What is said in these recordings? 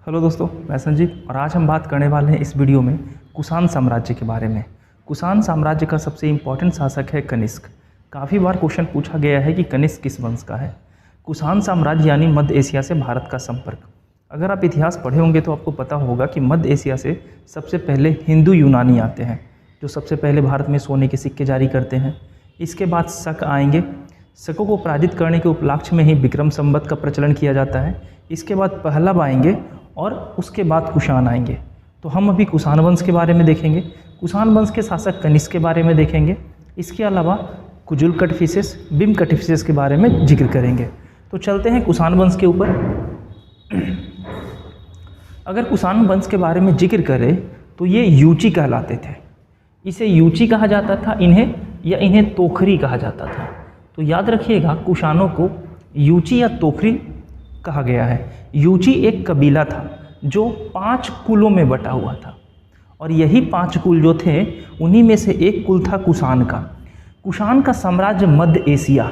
Hello दोस्तों, मैं संजीव और आज हम बात करने वाले हैं इस वीडियो में कुषाण साम्राज्य के बारे में। कुषाण साम्राज्य का सबसे इम्पोर्टेंट शासक है कनिष्क। काफ़ी बार क्वेश्चन पूछा गया है कि कनिष्क किस वंश का है। कुषाण साम्राज्य यानी मध्य एशिया से भारत का संपर्क। अगर आप इतिहास पढ़े होंगे तो आपको पता होगा कि मध्य एशिया से सबसे पहले हिंदू यूनानी आते हैं, जो सबसे पहले भारत में सोने के सिक्के जारी करते हैं। इसके बाद शक आएंगे। शकों को पराजित करने के उपलक्ष्य में ही विक्रम संवत का प्रचलन किया जाता है। इसके बाद पहलव आएंगे और उसके बाद कुषाण आएंगे। तो हम अभी कुषाण वंश के बारे में देखेंगे। कुषाण वंश के शासक कनिष्क के बारे में देखेंगे। इसके अलावा कुजुल कटफिसेस, बिम कटफिसेस के बारे में जिक्र करेंगे। तो चलते हैं कुषाण वंश के ऊपर। अगर कुषाण वंश के बारे में जिक्र करें तो ये यूची कहलाते थे। इसे यूची कहा जाता था इन्हें तोखरी कहा जाता था। तो याद रखिएगा, कुषाणों को यूची या तोखरी कहा गया है। यूची एक कबीला था जो 5 कुलों में बटा हुआ था और यही 5 कुल जो थे उन्हीं में से एक कुल था कुषाण का। कुषाण का साम्राज्य मध्य एशिया,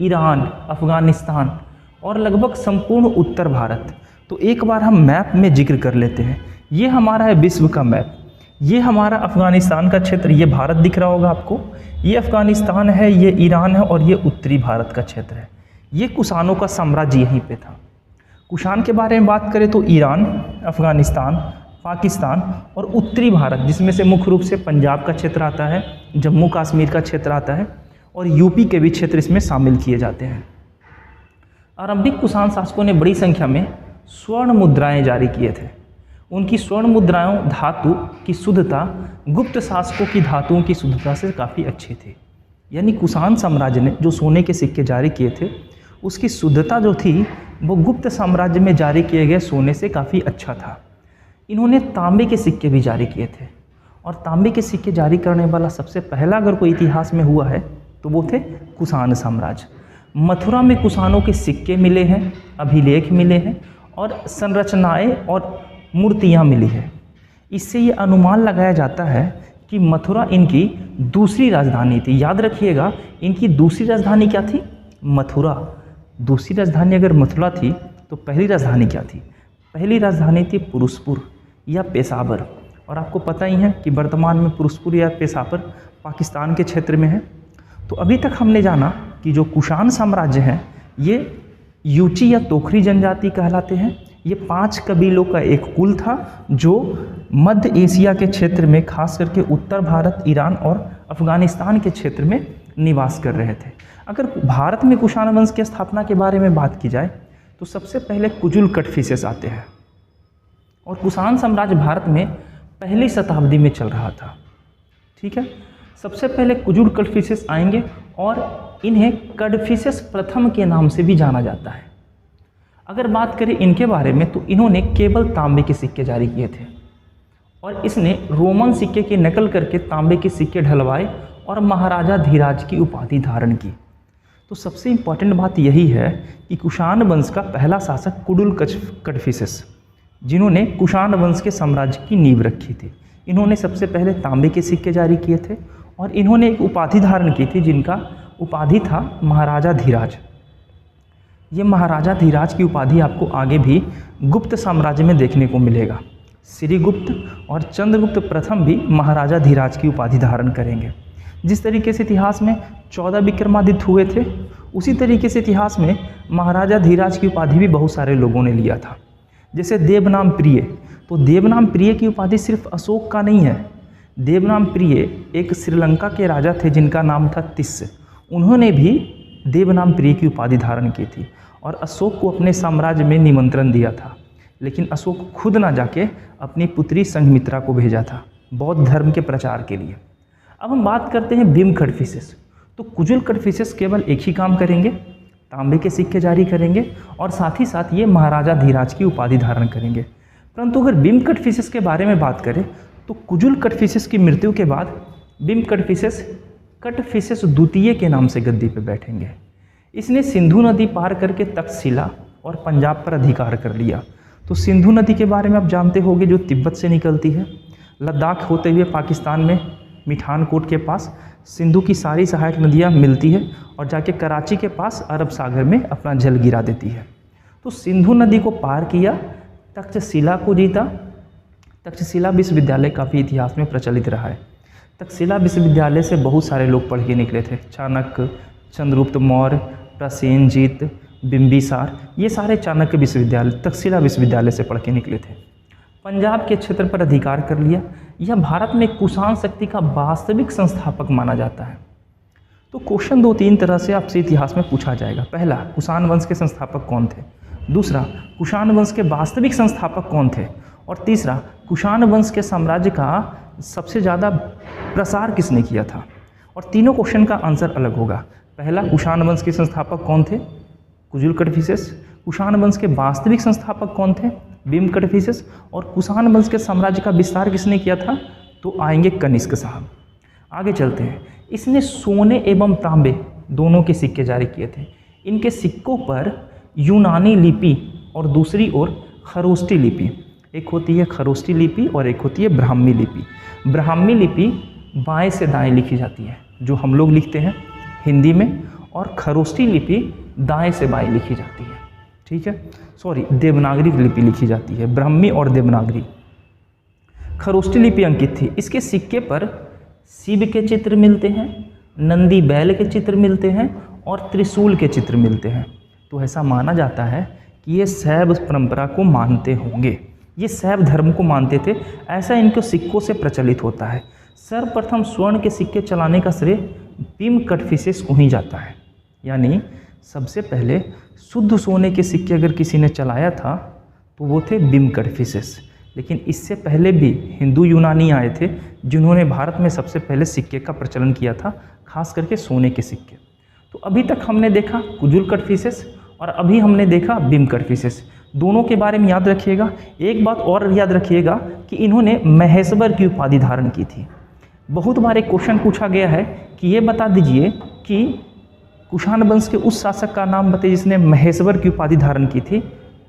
ईरान, अफगानिस्तान और लगभग संपूर्ण उत्तर भारत। तो एक बार हम मैप में जिक्र कर लेते हैं। ये हमारा है विश्व का मैप। ये हमारा अफगानिस्तान का क्षेत्र, ये भारत दिख रहा होगा आपको। ये अफगानिस्तान है, ये ईरान है और ये उत्तरी भारत का क्षेत्र है। ये कुषाणों का साम्राज्य यहीं पे था। कुषाण के बारे में बात करें तो ईरान, अफगानिस्तान, पाकिस्तान और उत्तरी भारत, जिसमें से मुख्य रूप से पंजाब का क्षेत्र आता है, जम्मू कश्मीर का क्षेत्र आता है और यूपी के भी क्षेत्र इसमें शामिल किए जाते हैं। आरंभिक कुषाण शासकों ने बड़ी संख्या में स्वर्ण मुद्राएं जारी किए थे। उनकी स्वर्ण मुद्राओं धातु की शुद्धता गुप्त शासकों की धातुओं की शुद्धता से काफ़ी अच्छी थी। यानी कुषाण साम्राज्य ने जो सोने के सिक्के जारी किए थे उसकी शुद्धता जो थी वो गुप्त साम्राज्य में जारी किए गए सोने से काफ़ी अच्छा था। इन्होंने तांबे के सिक्के भी जारी किए थे और तांबे के सिक्के जारी करने वाला सबसे पहला अगर कोई इतिहास में हुआ है तो वो थे कुषाण साम्राज्य। मथुरा में कुषाणों के सिक्के मिले हैं, अभिलेख मिले हैं और संरचनाएं और मूर्तियाँ मिली है। इससे ये अनुमान लगाया जाता है कि मथुरा इनकी दूसरी राजधानी थी। याद रखिएगा, इनकी दूसरी राजधानी क्या थी? मथुरा। दूसरी राजधानी अगर मथुरा थी तो पहली राजधानी क्या थी? पहली राजधानी थी पुरुषपुर या पेशावर। और आपको पता ही है कि वर्तमान में पुरुषपुर या पेशावर पाकिस्तान के क्षेत्र में है। तो अभी तक हमने जाना कि जो कुषाण साम्राज्य है ये यूची या तोखरी जनजाति कहलाते हैं। ये 5 कबीलों का एक कुल था जो मध्य एशिया के क्षेत्र में, खास करके उत्तर भारत, ईरान और अफगानिस्तान के क्षेत्र में निवास कर रहे थे। अगर भारत में कुषाण वंश की स्थापना के बारे में बात की जाए तो सबसे पहले कुजुल कटफिसेस आते हैं और कुषाण साम्राज्य भारत में पहली शताब्दी में चल रहा था। ठीक है, सबसे पहले कुजुल कटफिसेस आएंगे और इन्हें कटफिसेस प्रथम के नाम से भी जाना जाता है। अगर बात करें इनके बारे में तो इन्होंने केवल तांबे के सिक्के जारी किए थे और इसने रोमन सिक्के की नकल करके तांबे के सिक्के ढलवाए और महाराजा धीराज की उपाधि धारण की। तो सबसे इम्पॉर्टेंट बात यही है कि कुषाण वंश का पहला शासक कुजुल कटफिसेस, जिन्होंने कुषाण वंश के साम्राज्य की नींव रखी थी, इन्होंने सबसे पहले तांबे के सिक्के जारी किए थे और इन्होंने एक उपाधि धारण की थी जिनका उपाधि था महाराजा धीराज। ये महाराजा धीराज की उपाधि आपको आगे भी गुप्त साम्राज्य में देखने को मिलेगा। श्रीगुप्त और चंद्रगुप्त प्रथम भी महाराजा धीराज की उपाधि धारण करेंगे। जिस तरीके से इतिहास में 14 विक्रमादित्य हुए थे, उसी तरीके से इतिहास में महाराजा धीराज की उपाधि भी बहुत सारे लोगों ने लिया था। जैसे देवनाम प्रिय, तो देवनाम प्रिय की उपाधि सिर्फ अशोक का नहीं है। देवनाम प्रिय एक श्रीलंका के राजा थे जिनका नाम था तिस्य। उन्होंने भी देवनाम प्रिय की उपाधि धारण की थी और अशोक को अपने साम्राज्य में निमंत्रण दिया था, लेकिन अशोक खुद ना जाके अपनी पुत्री संघमित्रा को भेजा था बौद्ध धर्म के प्रचार के लिए। अब हम बात करते हैं बिम कटफिसेस। तो कुजुल कटफिसेस केवल एक ही काम करेंगे, तांबे के सिक्के जारी करेंगे और साथ ही साथ ये महाराजा धीराज की उपाधि धारण करेंगे। परंतु अगर बिम कटफिसेस के बारे में बात करें तो कुजुल कटफिसेस की मृत्यु के बाद बिम कटफिसेस द्वितीय के नाम से गद्दी पर बैठेंगे। इसने सिंधु नदी पार करके तक्षशिला और पंजाब पर अधिकार कर लिया। तो सिंधु नदी के बारे में आप जानते होंगे, जो तिब्बत से निकलती है, लद्दाख होते हुए पाकिस्तान में मिठानकोट के पास सिंधु की सारी सहायक नदियाँ मिलती है और जाके कराची के पास अरब सागर में अपना जल गिरा देती है। तो सिंधु नदी को पार किया, तक्षशिला को जीता। तक्षशिला विश्वविद्यालय काफ़ी इतिहास में प्रचलित रहा है। तक्षशिला विश्वविद्यालय से बहुत सारे लोग पढ़ के निकले थे। चाणक्य, चंद्रगुप्त मौर्य, प्रसेनजीत, बिंबिसार, ये सारे चाणक्य विश्वविद्यालय तक्षशिला विश्वविद्यालय से पढ़ के निकले थे। पंजाब के क्षेत्र पर अधिकार कर लिया। यह भारत में कुषाण शक्ति का वास्तविक संस्थापक माना जाता है। तो क्वेश्चन 2-3 तरह से आपसे इतिहास में पूछा जाएगा। पहला, कुषाण वंश के संस्थापक कौन थे। दूसरा, कुषाण वंश के वास्तविक संस्थापक कौन थे। और तीसरा, कुषाण वंश के साम्राज्य का सबसे ज़्यादा प्रसार किसने किया था। और तीनों क्वेश्चन का आंसर अलग होगा। पहला, कुषाण वंश के संस्थापक कौन थे, कुजुल कड़फिसेस। कुषाण वंश के वास्तविक संस्थापक कौन थे, भीम कड़फिसेस। और कुषाण वंश के साम्राज्य का विस्तार किसने किया था, तो आएंगे कनिष्क साहब। आगे चलते हैं। इसने सोने एवं तांबे दोनों के सिक्के जारी किए थे। इनके सिक्कों पर यूनानी लिपि और दूसरी ओर खरोष्टी लिपि, एक होती है खरोष्टी लिपि और एक होती है ब्राह्मी लिपि। ब्राह्मी लिपि बाएं से दाएं लिखी जाती है, जो हम लोग लिखते हैं हिंदी में, और खरोष्टी लिपि दाएं से बाएं लिखी जाती है। ठीक है, सॉरी, देवनागरी लिपि लिखी जाती है, ब्राह्मी और देवनागरी। खरोष्टी लिपि अंकित थी। इसके सिक्के पर शिव के चित्र मिलते हैं, नंदी बैल के चित्र मिलते हैं और त्रिशूल के चित्र मिलते हैं। तो ऐसा माना जाता है कि ये शैव परंपरा को मानते होंगे, ये शैव धर्म को मानते थे, ऐसा इनके सिक्कों से प्रचलित होता है। सर्वप्रथम स्वर्ण के सिक्के चलाने का श्रेय भीम कड़फिसेस को ही जाता है। यानी सबसे पहले शुद्ध सोने के सिक्के अगर किसी ने चलाया था तो वो थे भीम कड़फिसेस। लेकिन इससे पहले भी हिंदू यूनानी आए थे जिन्होंने भारत में सबसे पहले सिक्के का प्रचलन किया था, खास करके सोने के सिक्के। तो अभी तक हमने देखा कुजुल कड़फिसेस और अभी हमने देखा भीम कड़फिसेस। दोनों के बारे में याद रखिएगा। एक बात और याद रखिएगा कि इन्होंने महेश्वर की उपाधि धारण की थी। बहुत बार एक क्वेश्चन पूछा गया है कि ये बता दीजिए कि कुषाण वंश के उस शासक का नाम बताइए जिसने महेश्वर की उपाधि धारण की थी,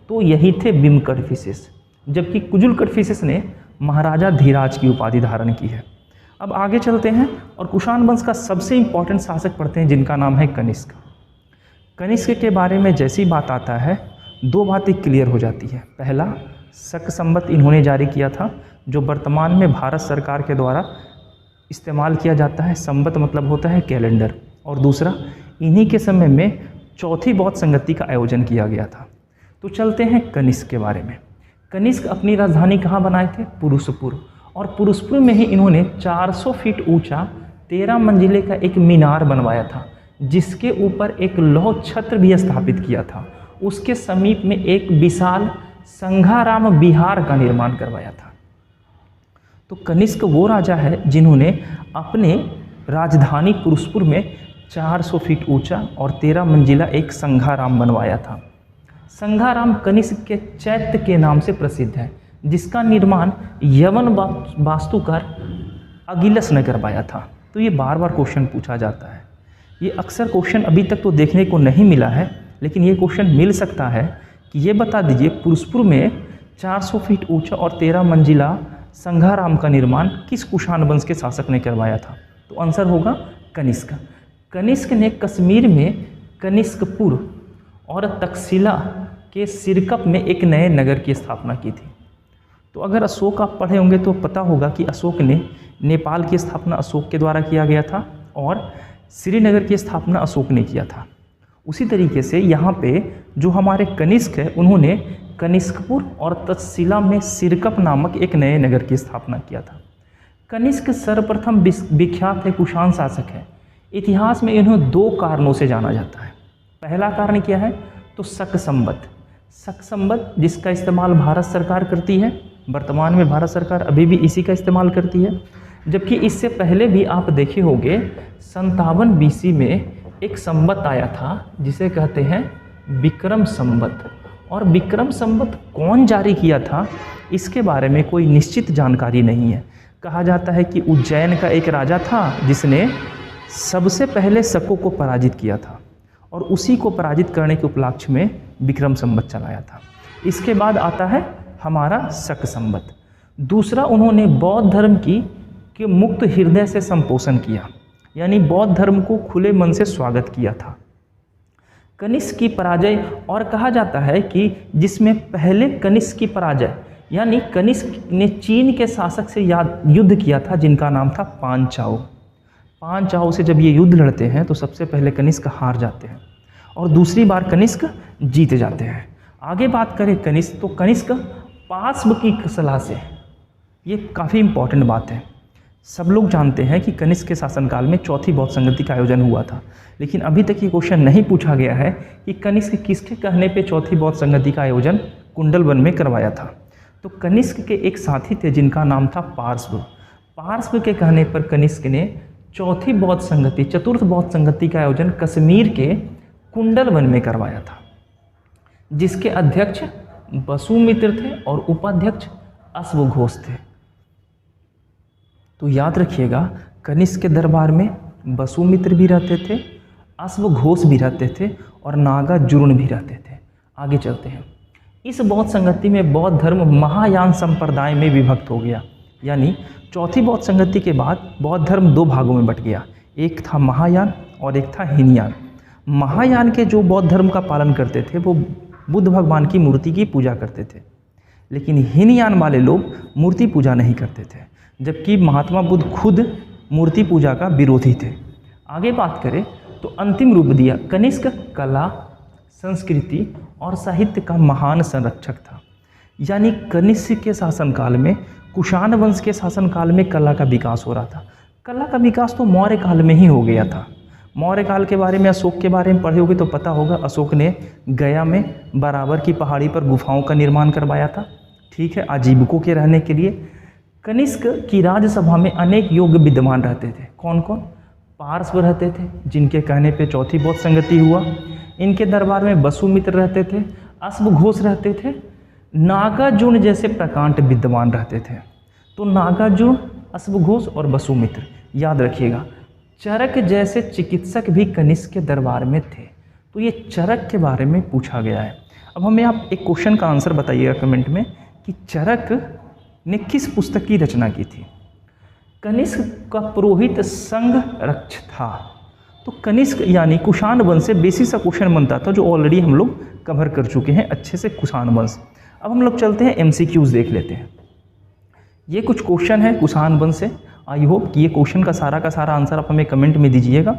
तो यही थे भीम कड़फिसेस। जबकि कुजुल कड़फिसेस ने महाराजा धीराज की उपाधि धारण की है। अब आगे चलते हैं और कुषाण वंश का सबसे इंपॉर्टेंट शासक पढ़ते हैं जिनका नाम है कनिष्क। कनिष्क के बारे में जैसी बात आता है दो बातें क्लियर हो जाती है। पहला, शक संवत इन्होंने जारी किया था, जो वर्तमान में भारत सरकार के द्वारा इस्तेमाल किया जाता है। संवत मतलब होता है कैलेंडर। और दूसरा, इन्हीं के समय में चौथी बौद्ध संगति का आयोजन किया गया था। तो चलते हैं कनिष्क के बारे में। कनिष्क अपनी राजधानी कहाँ बनाए थे, पुरुषपुर। और पुरुषपुर में ही इन्होंने 400 फीट ऊंचा 13 मंजिले का एक मीनार बनवाया था, जिसके ऊपर एक लौह छत्र भी स्थापित किया था। उसके समीप में एक विशाल संघाराम विहार का निर्माण करवाया था। तो कनिष्क वो राजा है जिन्होंने अपने राजधानी पुरुषपुर में 400 फीट ऊंचा और 13 मंजिला एक संघाराम बनवाया था। संघाराम कनिष्क के चैत्य के नाम से प्रसिद्ध है, जिसका निर्माण यवन वास्तुकार अगिलस ने करवाया था। तो ये बार बार क्वेश्चन पूछा जाता है। ये अक्सर क्वेश्चन अभी तक तो देखने को नहीं मिला है, लेकिन ये क्वेश्चन मिल सकता है कि ये बता दीजिए पुरुषपुर में 400 फीट ऊंचा और 13 मंजिला संघाराम का निर्माण किस कुषाण वंश के शासक ने करवाया था। तो आंसर होगा कनिष्क। कनिष्क ने कश्मीर में कनिष्कपुर और तक्षशिला के सिरकप में एक नए नगर की स्थापना की थी। तो अगर अशोक आप पढ़े होंगे तो पता होगा कि अशोक ने नेपाल की स्थापना अशोक के द्वारा किया गया था और श्रीनगर की स्थापना अशोक ने किया था। उसी तरीके से यहाँ पे जो हमारे कनिष्क है उन्होंने कनिष्कपुर और तक्षशिला में सिरकप नामक एक नए नगर की स्थापना किया था। कनिष्क सर्वप्रथम विख्यात है कुषाण शासक है। इतिहास में इन्हें दो कारणों से जाना जाता है। पहला कारण क्या है, तो शक संवत। शक संवत जिसका इस्तेमाल भारत सरकार करती है, वर्तमान में भारत सरकार अभी भी इसी का इस्तेमाल करती है। जबकि इससे पहले भी आप देखे होंगे 57 BC में एक संवत आया था जिसे कहते हैं विक्रम संवत। और विक्रम संवत कौन जारी किया था इसके बारे में कोई निश्चित जानकारी नहीं है। कहा जाता है कि उज्जैन का एक राजा था जिसने सबसे पहले शकों को पराजित किया था और उसी को पराजित करने के उपलक्ष्य में विक्रम संवत चलाया था। इसके बाद आता है हमारा शक संवत। दूसरा, उन्होंने बौद्ध धर्म के मुक्त हृदय से संपोषण किया, यानी बौद्ध धर्म को खुले मन से स्वागत किया था। कनिष्क की पराजय, और कहा जाता है कि जिसमें पहले कनिष्क की पराजय, यानी कनिष्क ने चीन के शासक से युद्ध किया था जिनका नाम था पांचाओ। पांचाओ से जब ये युद्ध लड़ते हैं तो सबसे पहले कनिष्क हार जाते हैं और दूसरी बार कनिष्क जीत जाते हैं। आगे बात करें कनिष्क, तो कनिष्क पार्श्व की सलाह से, ये काफ़ी इंपॉर्टेंट बात है। सब लोग जानते हैं कि कनिष्क के शासनकाल में चौथी बौद्ध संगति का आयोजन हुआ था, लेकिन अभी तक ये क्वेश्चन नहीं पूछा गया है कि कनिष्क किसके कहने पे चौथी बौद्ध संगति का आयोजन कुंडलवन में करवाया था। तो कनिष्क के एक साथी थे जिनका नाम था पार्श्व। पार्श्व के कहने पर कनिष्क ने चौथी बौद्ध संगति, चतुर्थ बौद्ध संगति का आयोजन कश्मीर के कुंडलवन में करवाया था, जिसके अध्यक्ष वसुमित्र थे और उपाध्यक्ष अश्वघोष थे। तो याद रखिएगा, कनिष्क के दरबार में वसुमित्र भी रहते थे, अश्वघोष भी रहते थे और नागार्जुन भी रहते थे। आगे चलते हैं। इस बौद्ध संगति में बौद्ध धर्म महायान संप्रदाय में विभक्त हो गया, यानी चौथी बौद्ध संगति के बाद बौद्ध धर्म दो भागों में बट गया, एक था महायान और एक था हीनयान। महायान के जो बौद्ध धर्म का पालन करते थे वो बुद्ध भगवान की मूर्ति की पूजा करते थे, लेकिन हीनयान वाले लोग मूर्ति पूजा नहीं करते थे, जबकि महात्मा बुद्ध खुद मूर्ति पूजा का विरोधी थे। आगे बात करें तो अंतिम रूप दिया, कनिष्क कला, संस्कृति और साहित्य का महान संरक्षक था। यानी कनिष्क के शासनकाल में, कुषाण वंश के शासनकाल में कला का विकास हो रहा था। कला का विकास तो मौर्य काल में ही हो गया था। मौर्य काल के बारे में, अशोक के बारे में पढ़े होगे तो पता होगा, अशोक ने गया में बराबर की पहाड़ी पर गुफाओं का निर्माण करवाया था, ठीक है, आजीविकों के रहने के लिए। कनिष्क की राज्यसभा में अनेक योग्य विद्वान रहते थे। कौन कौन? पार्श्व रहते थे, जिनके कहने पे चौथी बौद्ध संगति हुआ। इनके दरबार में वसुमित्र रहते थे, अश्वघोष रहते थे, नागार्जुन जैसे प्रकांड विद्वान रहते थे। तो नागार्जुन, अश्वघोष और वसुमित्र, याद रखिएगा। चरक जैसे चिकित्सक भी कनिष्क के दरबार में थे। तो ये चरक के बारे में पूछा गया है। अब हमें आप एक क्वेश्चन का आंसर बताइएगा कमेंट में कि चरक ने किस पुस्तक की रचना की थी। कनिष्क का पुरोहित संघ रक्ष था। तो कनिष्क यानी कुषाण वंश से बेसिक सा क्वेश्चन बनता था, जो ऑलरेडी हम लोग कवर कर चुके हैं अच्छे से, कुषाण वंश। अब हम लोग चलते हैं MCQs देख लेते हैं। ये कुछ क्वेश्चन है कुषाण वंश से। आई होप कि ये क्वेश्चन का सारा आंसर आप हमें कमेंट में दीजिएगा।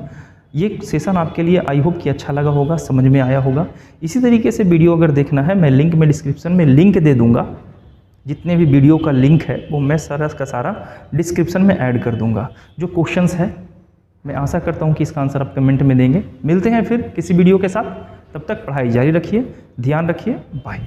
ये सेशन आपके लिए आई होप कि अच्छा लगा होगा, समझ में आया होगा। इसी तरीके से वीडियो अगर देखना है, मैं लिंक में डिस्क्रिप्शन में लिंक दे दूँगा। जितने भी वीडियो का लिंक है वो मैं सारा का सारा डिस्क्रिप्शन में ऐड कर दूंगा। जो क्वेश्चंस है मैं आशा करता हूँ कि इसका आंसर आप कमेंट में देंगे। मिलते हैं फिर किसी वीडियो के साथ, तब तक पढ़ाई जारी रखिए, ध्यान रखिए, बाय।